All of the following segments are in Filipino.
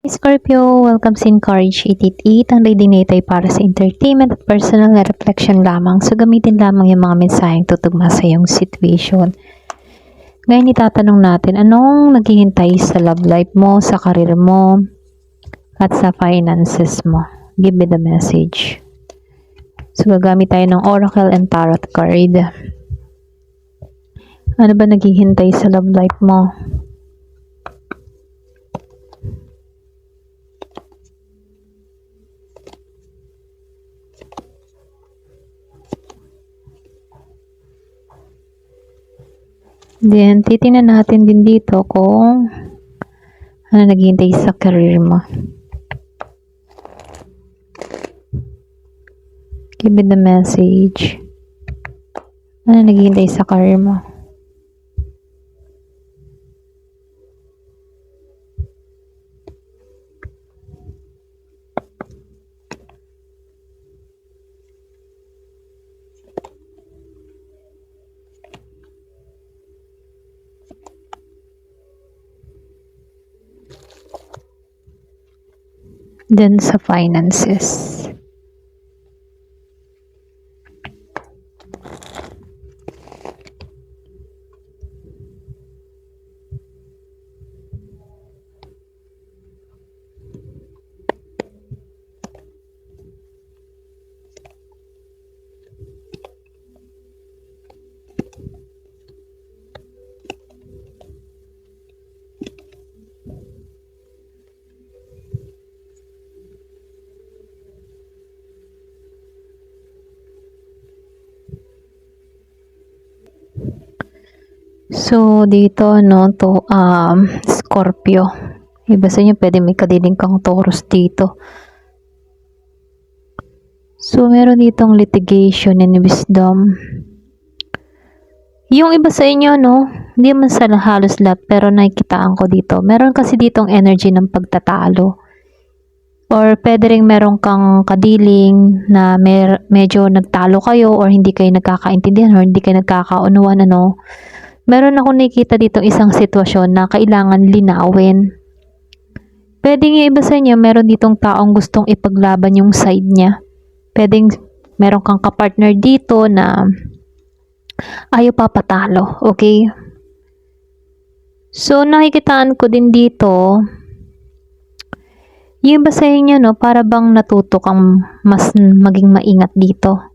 Scorpio, welcome sa Encourage 888. Ang reading nito ay para sa entertainment at personal na reflection lamang. So, gamitin lamang yung mga mensaheng tutugma sa iyong situation. Ngayon, itatanong natin, anong naghihintay sa love life mo, sa karir mo, at sa finances mo? Give me the message. So, gagamit tayo ng Oracle and Tarot card. Ano ba naghihintay sa love life mo? Then, titingnan natin din dito kung ano naghihintay sa career mo. Give me the message. Ano naghihintay sa career mo? Then sa finances. So, dito, no, to, Scorpio. Iba sa inyo, pwede may kadiling kang Taurus dito. So, meron ditong litigation and wisdom. Yung iba sa inyo, no, hindi man sa halos lahat, pero nakikitaan ko dito. Meron kasi ditong energy ng pagtatalo. Or pwede rin meron kang kadiling na medyo nagtalo kayo or hindi kayo nagkakaintindihan or hindi kayo nagkakaunuan, ano. Meron ako nakikita dito isang sitwasyon na kailangan linawin. Pwedeng yung iba sa inyo, meron ditong taong gustong ipaglaban yung side niya. Pwedeng meron kang kapartner dito na ayaw papatalo, okay? So, nakikitaan ko din dito, yung iba sa inyo, no, para bang natuto kang mas maging maingat dito.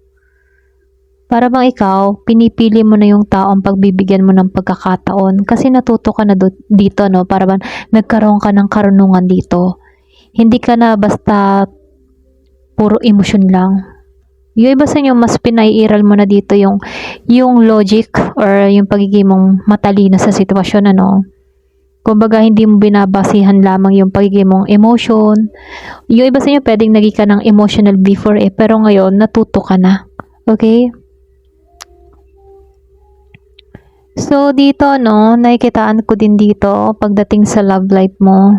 Para bang ikaw, pinipili mo na yung taong pagbibigyan mo ng pagkakataon kasi natuto ka na dito, no? Para bang nagkaroon ka ng karunungan dito. Hindi ka na basta puro emosyon lang. Yung iba sa inyo, mas pinaiiral mo na dito yung logic or yung pagiging mong matalino sa sitwasyon, ano? Kumbaga, hindi mo binabasihan lamang yung pagiging mong emotion. Yung iba sa inyo, pwedeng naging ka ng emotional before pero ngayon, natuto ka na. Okay? So, dito, no, nakikitaan ko din dito, pagdating sa love life mo.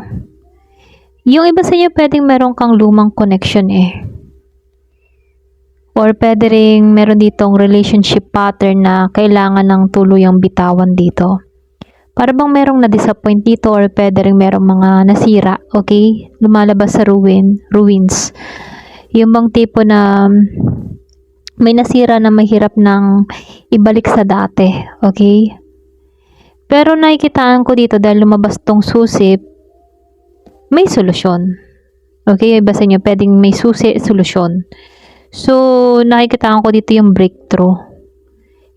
Yung iba sa inyo, pwedeng meron kang lumang connection Or pwede rin meron ditong relationship pattern na kailangan ng tuluyang bitawan dito. Para bang merong na-disappoint dito or pwede rin merong mga nasira, okay? Lumalabas sa ruins. Yung bang tipo na may nasira na mahirap nang ibalik sa dati, okay? Pero nakikitaan ko dito dahil lumabas tong susi, may solusyon. Okay, iba sa inyo, pwedeng may susi, solusyon. So, nakikitaan ko dito yung breakthrough.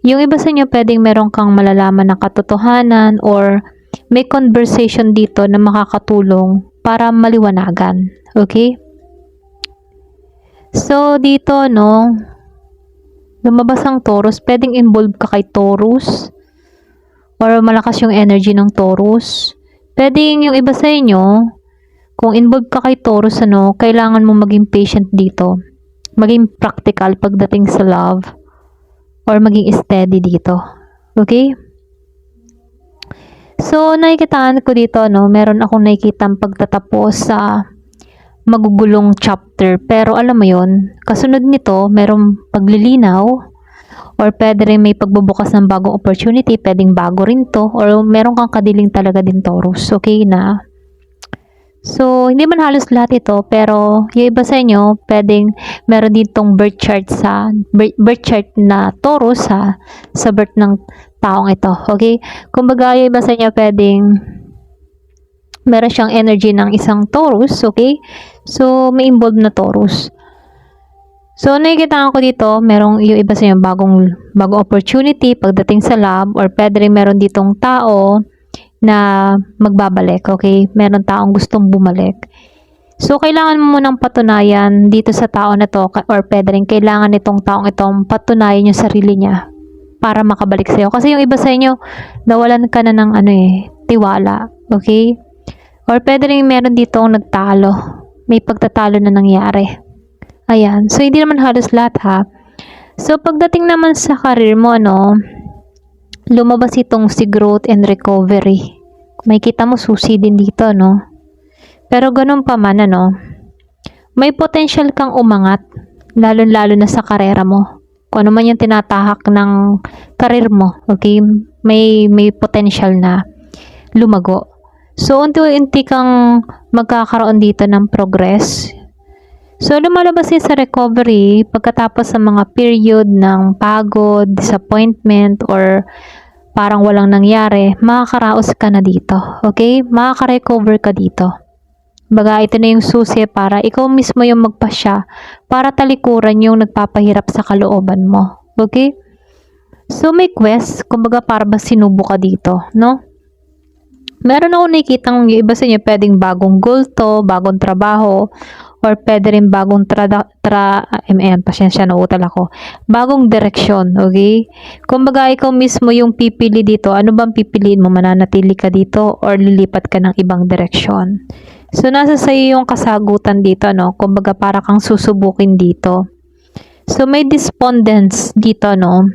Yung iba sa inyo, pwedeng meron kang malalaman na katotohanan or may conversation dito na makakatulong para maliwanagan. Okay? So, dito, no, lumabas ang Taurus, pwedeng involved ka kay Taurus or malakas yung energy ng Taurus. Pwedeng yung iba sa inyo, kung involved ka kay Taurus, ano, kailangan mo maging patient dito. Maging practical pagdating sa love or maging steady dito. Okay? So, nakikitaan ko dito, no, meron akong nakikitang pagtatapos sa magugulong chapter. Pero alam mo yon, kasunod nito, merong paglilinaw or pwede rin may pagbubukas ng bagong opportunity, pwedeng bago rin to or meron kang kadiling talaga din Taurus, okay na. So, hindi man halos lahat ito, pero yung iba sa inyo, pwedeng meron ditong birth chart na Taurus sa birth ng taong ito. Okay? Kumbaga, yung iba sa inyo, pwedeng meron siyang energy ng isang Taurus. Okay? So, may involved na Taurus. So, nakikita ko dito, merong yung iba sa inyo bagong opportunity pagdating sa love, or pwede rin meron ditong tao na magbabalik, okay? Meron taong gustong bumalik. So, kailangan mo munang patunayan dito sa tao na to, or pwede rin kailangan nitong taong itong patunayan yung sarili niya para makabalik sa'yo. Kasi yung iba sa inyo, nawalan ka na ng tiwala, okay? Or pwede rin meron ditong nagtalo. May pagtatalo na nangyari. Ayan. So, hindi naman halos lahat ha. So, pagdating naman sa career mo, lumabas itong si growth and recovery. May kita mo susi din dito, no? Pero ganun pa man, may potential kang umangat, lalo-lalo na sa karera mo. Kung ano man yung tinatahak ng career mo, okay? May potential na lumago. So, unti-unti kang magkakaroon dito ng progress. So, lumalabas sa recovery pagkatapos sa mga period ng pagod, disappointment, or parang walang nangyari, makakaraos ka na dito. Okay? Makaka-recover ka dito. Baga, ito na yung susi para ikaw mismo yung magpasya para talikuran yung nagpapahirap sa kalooban mo. Okay? So, may quest, kumbaga para ba sinubo ka dito, no? Meron ako nakikitang yung iba sa inyo pwedeng bagong goal to, bagong trabaho, or pwede rin bagong pasensya na utal ako. Bagong direksyon, okay? Kumbaga, ikaw mismo yung pipili dito. Ano bang pipiliin mo? Mananatili ka dito or lilipat ka ng ibang direksyon? So, nasa sa'yo yung kasagutan dito, no? Kumbaga, para kang susubukin dito. So, may despondence dito, no?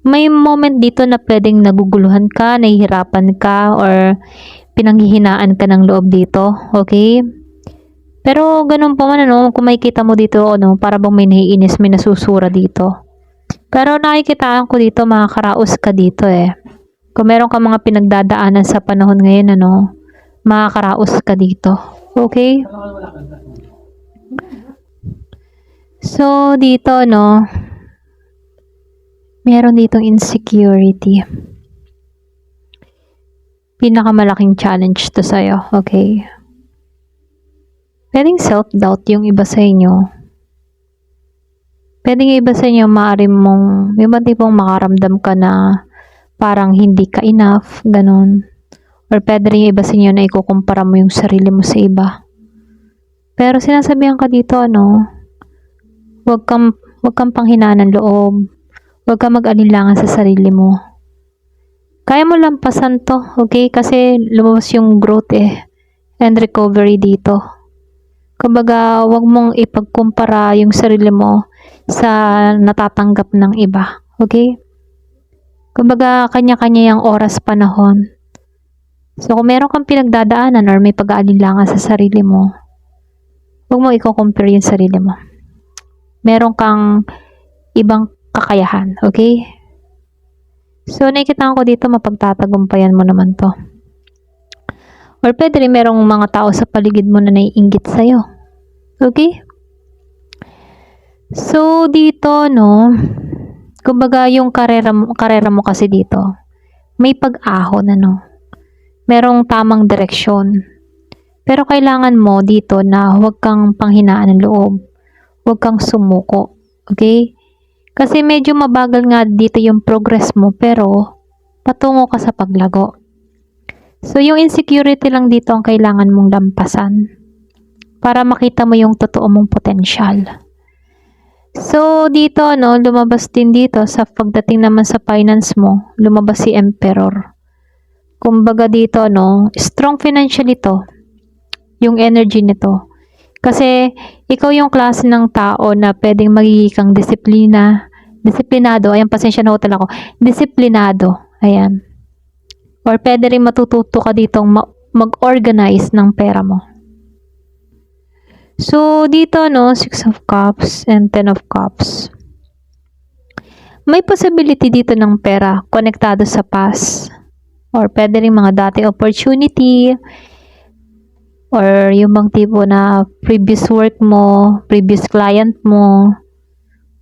May moment dito na pwedeng naguguluhan ka, nahihirapan ka, or pinanghihinaan ka ng loob dito, okay? Pero ganun pa man, kung makikita mo dito, para bang may naiinis, may nasusura dito. Pero nakikitaan ko dito, makakaraos ka dito Kung meron ka mga pinagdadaanan sa panahon ngayon, makakaraos ka dito. Okay? So, dito, meron ditong insecurity. Pinakamalaking challenge to sa'yo. Okay? Pwedeng self-doubt yung iba sa inyo. Pwedeng yung iba sa inyo, maaari mong, yung ba tipong makaramdam ka na parang hindi ka enough, ganun. Or pwede rin yung iba sa inyo na ikukumpara mo yung sarili mo sa iba. Pero sinasabihan ka dito, wag kang panghinaan ng loob. Wag kang mag-alinlangan sa sarili mo. Kaya mo lampasan to, okay? Kasi lumabas yung growth and recovery dito. Kumbaga, wag mong ipagkumpara yung sarili mo sa natatanggap ng iba. Okay? Kumbaga, kanya-kanya yung oras, panahon. So, kung meron kang pinagdadaanan or may pag-aalinlangan sa sarili mo, wag mo i-compare yung sarili mo. Meron kang ibang kakayahan. Okay? So, nakikita ko dito, mapagtatagumpayan mo naman to. Or pwede rin merong mga tao sa paligid mo na naiinggit sa'yo. Okay? So, dito, kumbaga yung karera mo kasi dito, may pag-ahon, merong tamang direksyon. Pero kailangan mo dito na huwag kang panghinaan ng loob. Huwag kang sumuko. Okay? Kasi medyo mabagal nga dito yung progress mo, pero patungo ka sa paglago. So, yung insecurity lang dito ang kailangan mong lampasan para makita mo yung totoo mong potensyal. So, dito, lumabas din dito sa pagdating naman sa finance mo, lumabas si Emperor. Kumbaga dito, strong financial ito, yung energy nito. Kasi, ikaw yung klase ng tao na pwedeng magiging kang disiplinado, ayan, pasensya na hotel ako, disiplinado, ayan. Or pwede rin matututo ka ditong mag-organize ng pera mo. So, dito, 6 of Cups and 10 of Cups. May possibility dito ng pera konektado sa past. Or pwede rin mga dati opportunity. Or yung bang tipo na previous work mo, previous client mo.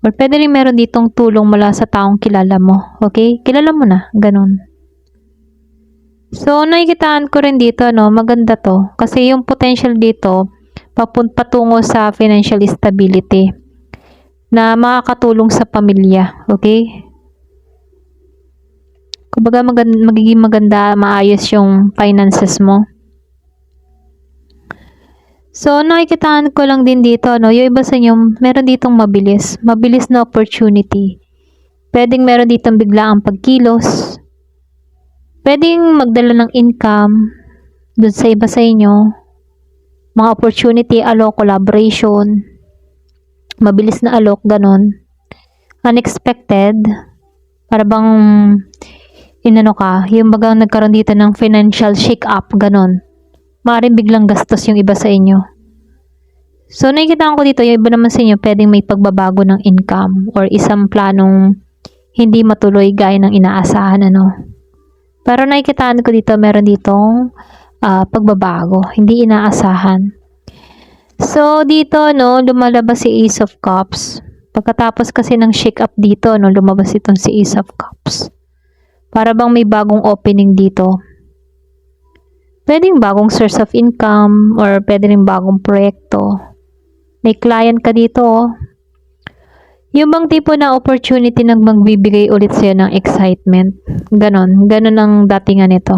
Or pwede rin meron ditong tulong mula sa taong kilala mo. Okay? Kilala mo na. Ganun. So, nakikitaan ko rin dito, no, maganda to. Kasi yung potential dito, patungo sa financial stability na makakatulong sa pamilya. Okay? Kumbaga magiging maganda, maayos yung finances mo. So, nakikitaan ko lang din dito, no, yung iba sa inyo, meron ditong mabilis na opportunity. Pwedeng meron ditong biglaang pagkilos. Pwedeng magdala ng income dun sa iba sa inyo. Mga opportunity, alok, collaboration. Mabilis na alok, ganun. Unexpected. Para bang inano ka, yung bagang nagkaroon dito ng financial shake-up, ganun. Maaaring biglang gastos yung iba sa inyo. So, nakikita ko dito, yung iba naman sa inyo, pwedeng may pagbabago ng income or isang planong hindi matuloy gaya ng inaasahan, ano. Pero nakikitaan ko dito, meron ditong pagbabago, hindi inaasahan. So, dito, no, lumalabas si Ace of Cups. Pagkatapos kasi ng shake-up dito, no, lumabas itong si Ace of Cups. Para bang may bagong opening dito. Pwedeng bagong source of income or pwede rin bagong proyekto. May client ka dito. Yung bang tipo na opportunity na magbibigay ulit sa'yo ng excitement. Ganon ang datingan nito.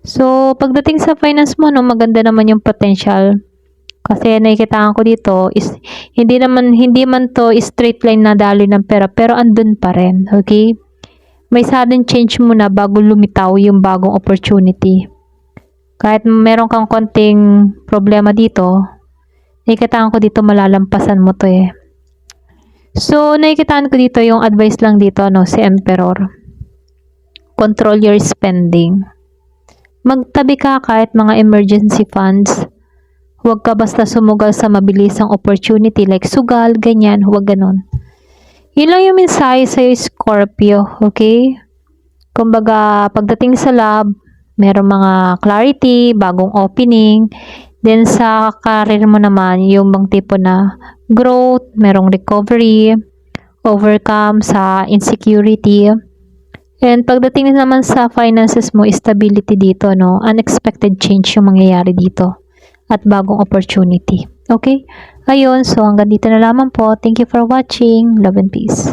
So, pagdating sa finance mo, no, maganda naman yung potential. Kasi nakikitaan ko dito is hindi man to straight line na daloy ng pera, pero andun pa rin. Okay? May sudden change muna bago lumitaw yung bagong opportunity. Kahit meron kang konting problema dito, nakikitaan ko dito malalampasan mo to eh. So, nakikitaan ko dito yung advice lang dito, no, si Emperor. Control your spending. Magtabi ka kahit mga emergency funds. Huwag ka basta sumugal sa mabilisang opportunity like sugal, ganyan, huwag ganun. Yun lang yung mensahe sa'yo, Scorpio, okay? Kumbaga, pagdating sa love, merong mga clarity, bagong opening. Then sa career mo naman, yung bang tipo na growth, merong recovery, overcome sa insecurity. And pagdating naman sa finances mo, stability dito, no? Unexpected change yung mangyayari dito. At bagong opportunity. Okay? Ayun, so hanggang dito na lamang po. Thank you for watching. Love and peace.